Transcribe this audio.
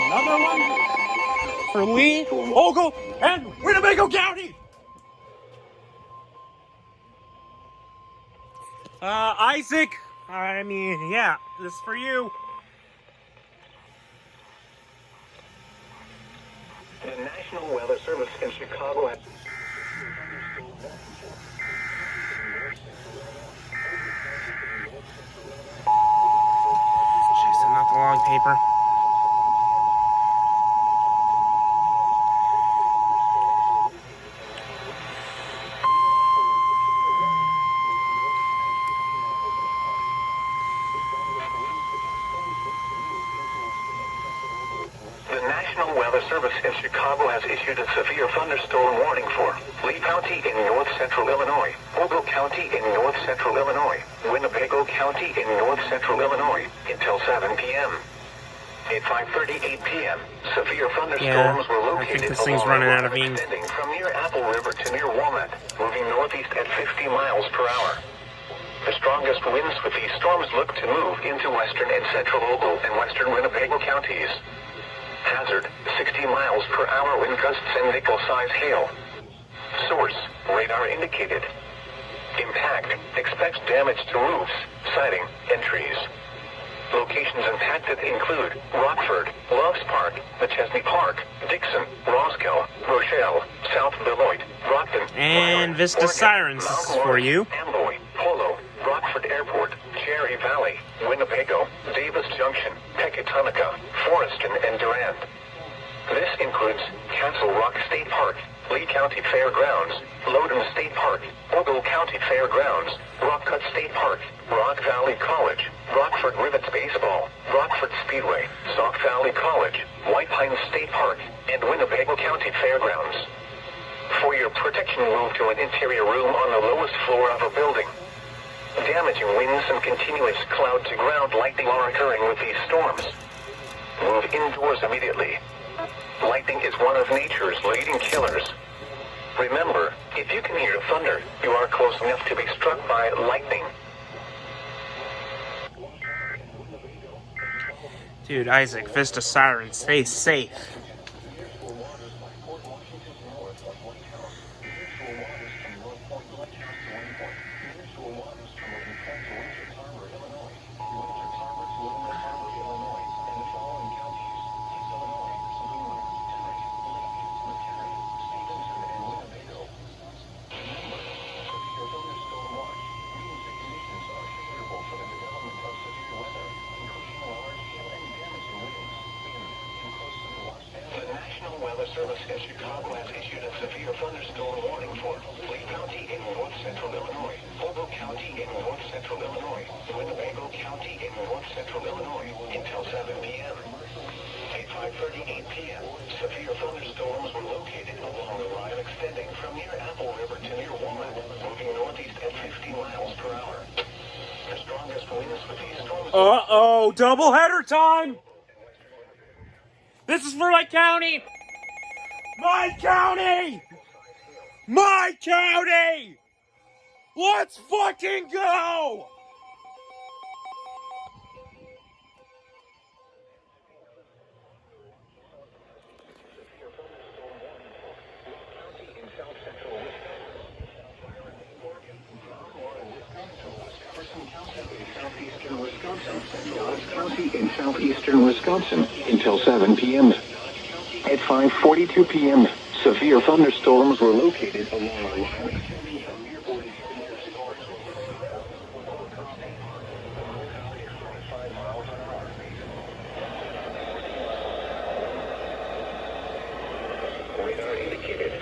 Another one for Lee, Ogle, and Winnebago County. Isaac, I mean, yeah, this is for you. The National Weather Service in Chicago has... Jason, not the long paper. The National Weather Service in Chicago has issued a severe thunderstorm warning for Lee County in north-central Illinois, Ogle County in north-central Illinois, Winnebago County in north-central Illinois, until 7 p.m. At 5:38 p.m., severe thunderstorms were located I think this thing's running out of ink. extending from near Apple River to near Walnut, moving northeast at 50 miles per hour. The strongest winds with these storms look to move into western and central Ogle and western Winnebago counties. Hazard, 60 miles per hour wind gusts and nickel-size hail. Source, radar indicated. Impact, expects damage to roofs, siding, and trees. Locations impacted include Rockford, Loves Park, McChesney Park, Dixon, Roscoe, Rochelle, South Beloit, Brockton, And Vista Oregon, Sirens Mount for Lawrence, you. Amboy, Polo, Rockford Airport, Cherry Valley, Winnebago, Davis Junction, Pecatonica, Forreston, and Durand. This includes Castle Rock State Park, Lee County Fairgrounds, Loudoun State Park, Ogle County Fairgrounds, Rock Cut State Park, Rock Valley College, Rockford Rivets Baseball, Rockford Speedway, Sauk Valley College, White Pines State Park, and Winnebago County Fairgrounds. For your protection, move to an interior room on the lowest floor of a building. Damaging winds and continuous cloud-to-ground lightning are occurring with these storms. Move indoors immediately. Lightning is one of nature's leading killers. Remember, if you can hear thunder, you are close enough to be struck by lightning. Dude, Isaac, Vista Sirens, stay safe. The National Weather Service in Chicago has issued a severe thunderstorm warning for Lee County in north-central Illinois, Ogle County in north-central Illinois, Winnebago County in north-central Illinois, until 7 p.m. At 5:38 p.m., severe thunderstorms were located along the line extending from near Apple River to near Walnut, moving northeast at 50 miles per hour. The strongest winds with these storms... Uh-oh, doubleheader time! This is for my county! My county! My county! Let's fucking go! County in southeastern Wisconsin until 7 p.m. At 5:42 p.m., severe thunderstorms were located along the line. Radar indicated.